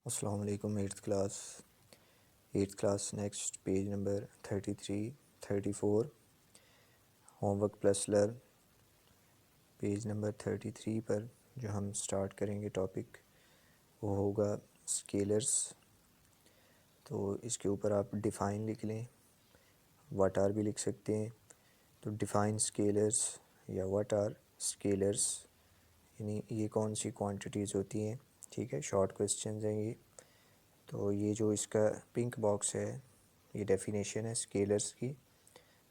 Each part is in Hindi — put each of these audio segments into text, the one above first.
अस्सलाम वालेकुम। Eighth class next page number 33 34 homework plus learn. Page number 33 पर जो हम स्टार्ट करेंगे टॉपिक वो होगा स्केलर्स। तो इसके ऊपर आप डिफ़ाइन लिख लें, व्हाट आर भी लिख सकते हैं। तो डिफ़ाइन स्केलर्स या व्हाट आर स्केलर्स, यानी ये कौन सी क्वांटिटीज़ होती हैं। ठीक है, शॉर्ट क्वेश्चंस हैं ये। तो ये जो इसका पिंक बॉक्स है ये डेफिनेशन है स्केलर्स की।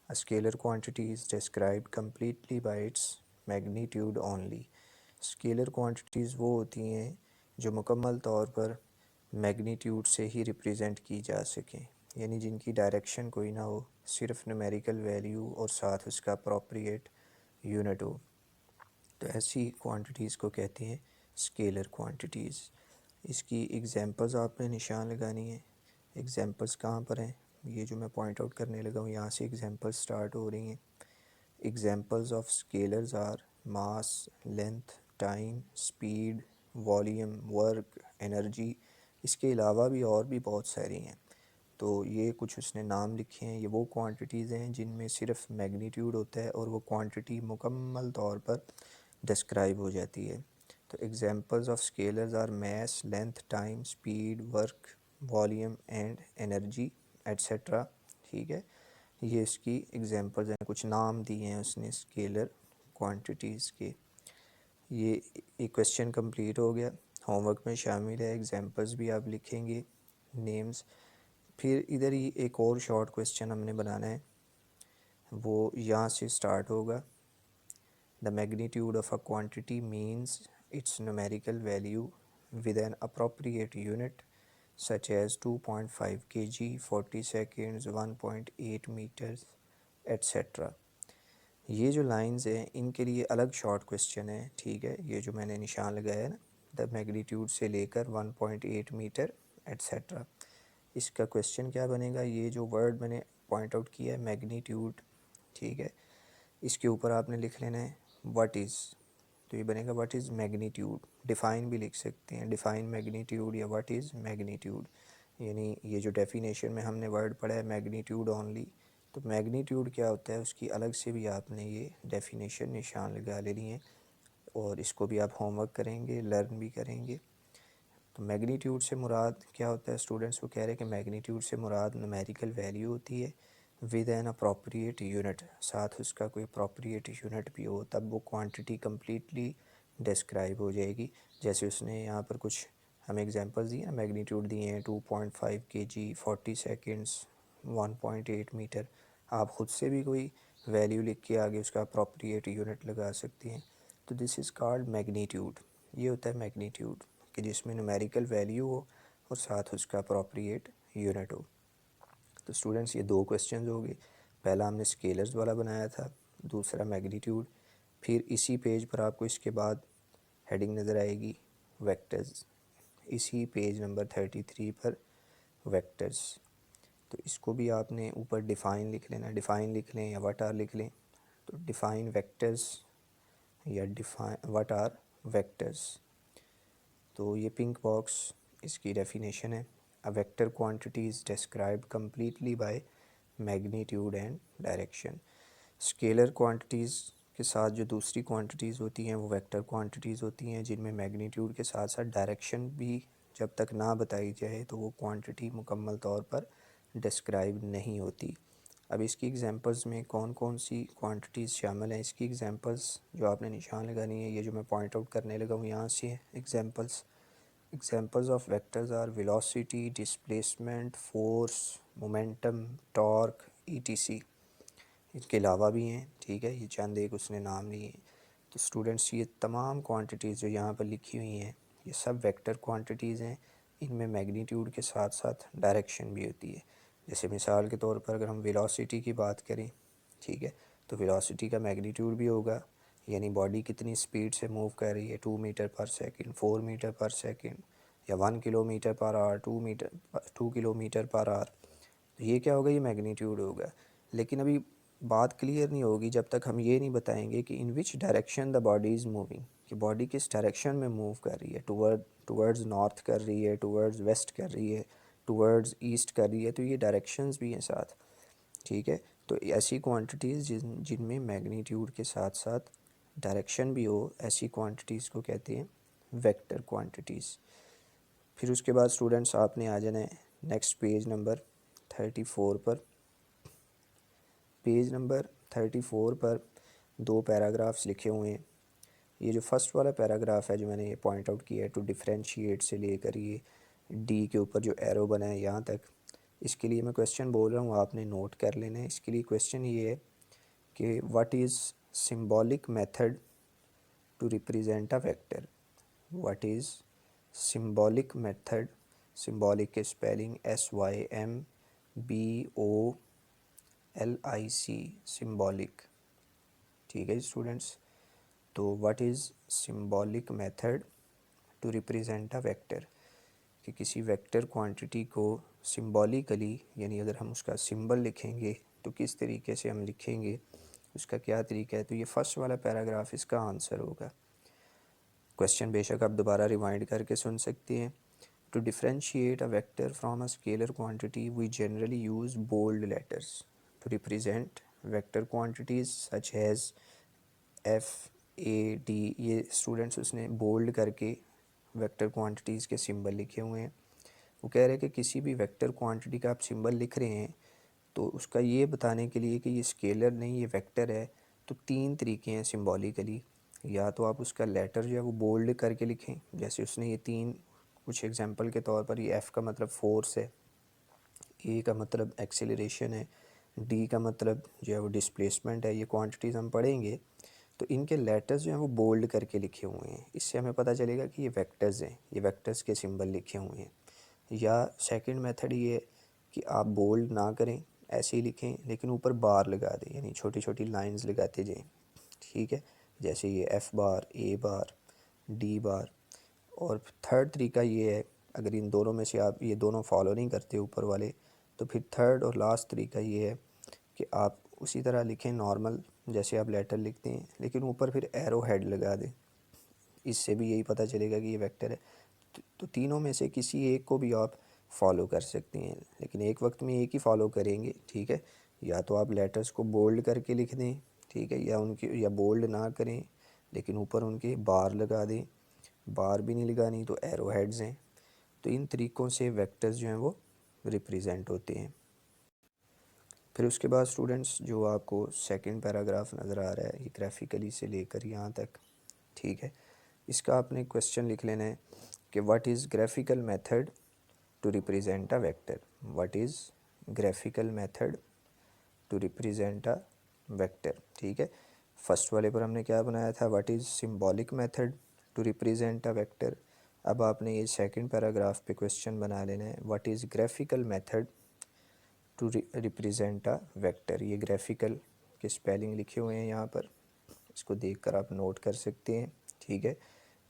अ scalar quantity is described completely bye its magnitude only. Scalar quantities वो होती हैं जो मुकम्मल तौर पर मैग्नीट्यूड से ही रिप्रेजेंट की जा सकें, यानी जिनकी डायरेक्शन कोई ना हो, सिर्फ न्यूमेरिकल वैल्यू और साथ उसका अप्रोप्रिएट यूनिट हो। तो ऐसी क्वांटिटीज़ को कहते हैं स्केलर क्वांटिटीज़। इसकी एग्जांपल्स आपने निशान लगानी है। एग्जांपल्स कहाँ पर हैं, ये जो मैं पॉइंट आउट करने लगा हूँ यहाँ से एग्जांपल्स स्टार्ट हो रही हैं। Examples of scalars are mass, length, time, speed, volume, work, energy. इसके अलावा भी और भी बहुत सारी हैं। तो ये कुछ उसने नाम लिखे हैं। ये वो क्वांटिटीज़ हैं जिनमें सिर्फ मैग्नीट्यूड होता है और वो क्वांटिटी मुकम्मल तौर पर डिस्क्राइब हो जाती है। तो examples of scalars are mass, length, time, speed, work, volume and energy etcetera. ठीक है, ये इसकी एग्जांपल्स हैं, कुछ नाम दिए हैं उसने स्केलर क्वांटिटीज़ के। ये एक क्वेश्चन कंप्लीट हो गया, होमवर्क में शामिल है। एग्जांपल्स भी आप लिखेंगे, नेम्स। फिर इधर ही एक और शॉर्ट क्वेश्चन हमने बनाना है, वो यहाँ से स्टार्ट होगा। The magnitude of a quantity means it's numerical value with an appropriate unit such as 2.5 kg, 40 seconds, 1.8 meters, etc. ये जो लाइंस हैं इनके लिए अलग शॉर्ट क्वेश्चन है। ठीक है, ये जो मैंने निशान लगाया है ना, द मैग्नीट्यूड से लेकर 1.8 मीटर एट्सेट्रा। इसका क्वेश्चन क्या बनेगा, ये जो वर्ड मैंने पॉइंट आउट किया है मैग्नीट्यूड, ठीक है, इसके ऊपर आपने लिख लेना है व्हाट इज़। तो ये बनेगा व्हाट इज़ मैग्नीट्यूड। डिफ़ाइन भी लिख सकते हैं, डिफ़ाइन मैग्नीट्यूड या व्हाट इज़ मैग्नीट्यूड। यानी ये जो डेफिनेशन में हमने वर्ड पढ़ा है मैग्नीट्यूड ओनली, तो मैग्नीट्यूड क्या होता है उसकी अलग से भी आपने ये डेफिनेशन निशान लगा लेनी है और इसको भी आप होमवर्क करेंगे, लर्न भी करेंगे। तो मैग्नीट्यूड से मुराद क्या होता है, स्टूडेंट्स को कह रहे हैं कि मैग्नीट्यूड से मुराद न्यूमेरिकल वैल्यू होती है विद एन अप्रोप्रिएट यूनिट, साथ उसका कोई अप्रोप्रिएट यूनिट भी हो, तब वो क्वांटिटी कम्प्लीटली डिस्क्राइब हो जाएगी। जैसे उसने यहाँ पर कुछ हमें एग्जांपल्स दिए ना, मैग्नीट्यूड दिए हैं 2.5 kg, 40 सेकेंड्स, 1.8 मीटर। आप ख़ुद से भी कोई वैल्यू लिख के आगे उसका अप्रोप्रिएट यूनिट लगा सकते हैं। तो दिस इज़ कॉल्ड मैग्नीट्यूड। ये होता है मैग्नीट्यूड कि जिसमें न्यूमेरिकल वैल्यू हो और साथ उसका अप्रोप्रिएट यूनिट हो। तो स्टूडेंट्स ये दो क्वेश्चन हो गए, पहला हमने स्केलर्स वाला बनाया था, दूसरा मैग्नीट्यूड। फिर इसी पेज पर आपको इसके बाद हेडिंग नज़र आएगी वेक्टर्स, इसी पेज नंबर 33 पर वेक्टर्स। तो इसको भी आपने ऊपर डिफ़ाइन लिख लेना, डिफ़ाइन लिख लें या व्हाट आर लिख लें। तो डिफ़ाइन वेक्टर्स या डिफ़ाइन व्हाट आर वेक्टर्स। तो ये पिंक बॉक्स इसकी डेफिनेशन है। A vector quantity is described completely by magnitude and direction. Scalar quantities के साथ जो दूसरी क्वांटिटीज़ होती हैं वो वेक्टर क्वांटिटीज़ होती हैं, जिनमें मैग्नीट्यूड के साथ साथ डायरेक्शन भी जब तक ना बताई जाए तो वो क्वांटिटी मुकम्मल तौर पर डिस्क्राइब नहीं होती। अब इसकी एग्जांपल्स में कौन कौन सी क्वांटिटीज़ शामिल हैं, इसकी एग्जांपल्स जो आपने निशान लगानी है, ये जो मैं पॉइंट आउट करने लगा हूँ यहाँ से examples. Examples of vectors are velocity, displacement, force, momentum, torque, ETC. इसके अलावा भी हैं, ठीक है, ये चंद एक उसने नाम लिए हैं। तो स्टूडेंट्स ये तमाम क्वांटिटीज़ जो यहाँ पर लिखी हुई हैं ये सब वेक्टर क्वांटिटीज़ हैं। इनमें मैग्नीट्यूड के साथ साथ डायरेक्शन भी होती है। जैसे मिसाल के तौर पर अगर हम वेलोसिटी की बात करें, ठीक है, तो वेलोसिटी का मैग्नीट्यूड भी होगा, यानी बॉडी कितनी स्पीड से मूव कर रही है, 2 मीटर पर सेकंड, 4 मीटर पर सेकंड, या 1 kilometre per hour, 2 kilometre per hour. तो ये क्या होगा, ये मैग्नीट्यूड होगा। लेकिन अभी बात क्लियर नहीं होगी जब तक हम ये नहीं बताएंगे कि in which direction the body is moving, कि बॉडी किस डायरेक्शन में मूव कर रही है, टूवर्ड्स नॉर्थ कर रही है, टूवर्ड्स वेस्ट कर रही है, टूवर्ड्स ईस्ट कर रही है, तो ये डायरेक्शंस भी हैं साथ, ठीक है। तो ऐसी क्वांटिटीज़ जिनमें मैग्नीट्यूड के साथ साथ डायरेक्शन भी हो, ऐसी क्वांटिटीज़ को कहते हैं वेक्टर क्वांटिटीज़। फिर उसके बाद स्टूडेंट्स आपने आ जाना है नेक्स्ट पेज नंबर 34 पर। पेज नंबर 34 पर दो पैराग्राफ्स लिखे हुए हैं। ये जो फर्स्ट वाला पैराग्राफ है जो मैंने ये पॉइंट आउट किया है, टू डिफरेंशिएट से लेकर ये डी के ऊपर जो एरो बना है यहाँ तक, इसके लिए मैं क्वेश्चन बोल रहा हूँ, आपने नोट कर लेना है। इसके लिए क्वेश्चन ये है कि what is symbolic method to represent a vector. What is symbolic method, symbolic के स्पेलिंग SYMBOLIC, सिंबॉलिक, ठीक है स्टूडेंट्स। तो what is symbolic method to represent a vector, कि किसी वेक्टर क्वांटिटी को सिंबॉलिकली, यानी अगर हम उसका सिंबल लिखेंगे तो किस तरीके से हम लिखेंगे, उसका क्या तरीका है। तो ये फर्स्ट वाला पैराग्राफ इसका आंसर होगा। क्वेश्चन बेशक आप दोबारा रिवाइंड करके सुन सकते हैं। To differentiate a vector from a scalar quantity we generally use bold letters to represent vector quantities such as FAD। ये स्टूडेंट्स उसने बोल्ड करके वेक्टर क्वांटिटीज़ के सिंबल लिखे हुए हैं। वो कह रहे हैं कि किसी भी वेक्टर क्वांटिटी का आप सिंबल लिख रहे हैं तो उसका ये बताने के लिए कि ये स्केलर नहीं ये वेक्टर है, तो तीन तरीके हैं सिंबॉलिकली। या तो आप उसका लेटर जो है वो बोल्ड करके लिखें, जैसे उसने ये तीन कुछ एग्जांपल के तौर पर, ये F का मतलब फोर्स है, A का मतलब एक्सेलरेशन है, D का मतलब जो है वो डिस्प्लेसमेंट है। ये क्वांटिटीज़ हम पढ़ेंगे तो इनके लेटर्स जो हैं वो बोल्ड करके लिखे हुए हैं, इससे हमें पता चलेगा कि ये वेक्टर्स हैं, ये वेक्टर्स के सिंबल लिखे हुए हैं। या सेकंड मेथड ये है कि आप बोल्ड ना करें, ऐसे ही लिखें लेकिन ऊपर बार लगा दें, यानी छोटी छोटी लाइंस लगाते जाएं, ठीक है। जैसे ये F bar, A bar, D बार। और थर्ड तरीका ये है, अगर इन दोनों में से आप ये दोनों फॉलो नहीं करते ऊपर वाले, तो फिर थर्ड और लास्ट तरीका ये है कि आप उसी तरह लिखें नॉर्मल जैसे आप लेटर लिखते हैं, लेकिन ऊपर फिर एरो हेड लगा दें, इससे भी यही पता चलेगा कि ये वेक्टर है। तो तीनों में से किसी एक को भी आप फॉलो कर सकते हैं, लेकिन एक वक्त में एक ही फॉलो करेंगे, ठीक है। या तो आप लेटर्स को बोल्ड करके लिख दें, ठीक है, या बोल्ड ना करें लेकिन ऊपर उनके बार लगा दें, बार भी नहीं लगानी तो एरो हेड्स हैं। तो इन तरीक़ों से वेक्टर्स जो हैं वो रिप्रेजेंट होते हैं। फिर उसके बाद स्टूडेंट्स जो आपको सेकंड पैराग्राफ नज़र आ रहा है, ये ग्राफिकली से लेकर यहाँ तक, ठीक है। इसका आपने क्वेश्चन लिख लेना है कि what is graphical method to represent a vector. What is graphical method to represent a vector, ठीक है। फर्स्ट वाले पर हमने क्या बनाया था, what is symbolic method to represent a vector. अब आपने ये सेकंड पैराग्राफ पे क्वेश्चन बना लेना है, what is graphical method to represent a vector. ये ग्राफिकल के स्पेलिंग लिखे हुए हैं यहाँ पर, इसको देखकर आप नोट कर सकते हैं, ठीक है।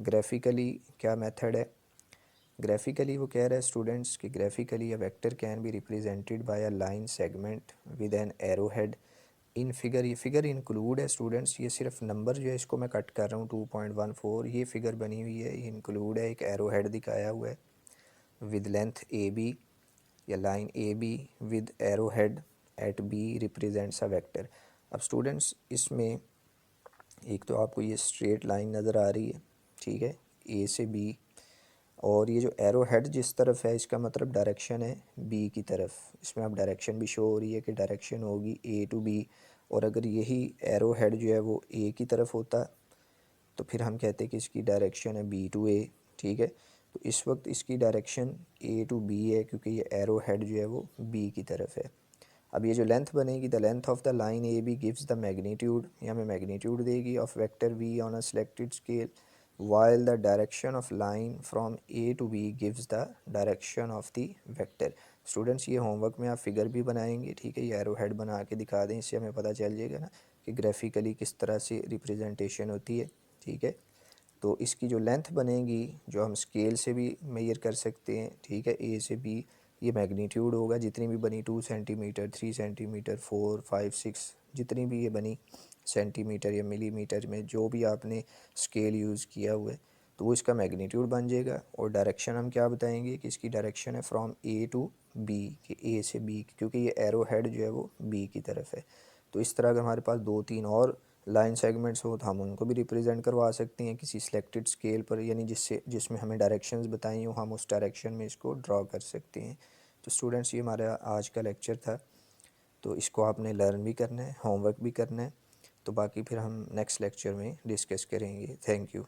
ग्राफिकली क्या मेथड है, ग्राफिकली वो कह रहा है स्टूडेंट्स कि graphically a vector can be represented by a line segment with an arrow head in figure. ये फिगर इंक्लूड है स्टूडेंट्स, ये सिर्फ नंबर जो है इसको मैं कट कर रहा हूँ 2.14, ये फिगर बनी हुई है, ये इंक्लूड है, एक एरो हेड दिखाया हुआ है विद लेंथ AB, या line AB with arrow head at B represents a vector. अब स्टूडेंट्स इसमें एक तो आपको ये स्ट्रेट लाइन नज़र आ रही है, ठीक है, A से B, और ये जो एरो हेड जिस तरफ है इसका मतलब डायरेक्शन है B की तरफ। इसमें आप डायरेक्शन भी शो हो रही है कि डायरेक्शन होगी A टू B, और अगर यही एरो हेड जो है वो A की तरफ होता तो फिर हम कहते कि इसकी डायरेक्शन है B टू A, ठीक है। तो इस वक्त इसकी डायरेक्शन A टू B है क्योंकि ये एरो हेड जो है वो B की तरफ है। अब ये जो लेंथ बनेगी, the length of the line AB gives the magnitude, ये हमें मैग्नीट्यूड देगी of vector V on a selected scale, while the direction of line from A to B gives the direction of the vector। Students ये होमवर्क में आप फिगर भी बनाएंगे, ठीक है, ये एरो हेड बना के दिखा दें, इससे हमें पता चल जाएगा ना कि ग्राफिकली किस तरह से रिप्रेजेंटेशन होती है, ठीक है। तो इसकी जो लेंथ बनेगी जो हम स्केल से भी मेजर कर सकते हैं, ठीक है, A से B, ये मैग्नीट्यूड होगा, जितनी भी बनी 2 सेंटीमीटर, 3 सेंटीमीटर, 4, 5, 6, जितनी भी ये बनी सेंटीमीटर या मिलीमीटर में जो भी आपने स्केल यूज़ किया हुआ है, तो वो इसका मैग्नीट्यूड बन जाएगा। और डायरेक्शन हम क्या बताएंगे कि इसकी डायरेक्शन है फ्रॉम ए टू बी, कि ए से बी, क्योंकि ये एरो हेड जो है वो बी की तरफ है। तो इस तरह अगर हमारे पास 2-3 और लाइन सेगमेंट्स हो तो हम उनको भी रिप्रेजेंट करवा सकते हैं किसी सिलेक्टेड स्केल पर, यानी जिसमें हमें डायरेक्शंस बताई हो हम उस डायरेक्शन में इसको ड्रॉ कर सकते हैं। तो स्टूडेंट्स, ये हमारा आज का लेक्चर था, तो इसको आपने लर्न भी करना है, होमवर्क भी करना है। तो बाकी फिर हम नेक्स्ट लेक्चर में डिस्कस करेंगे। Thank you.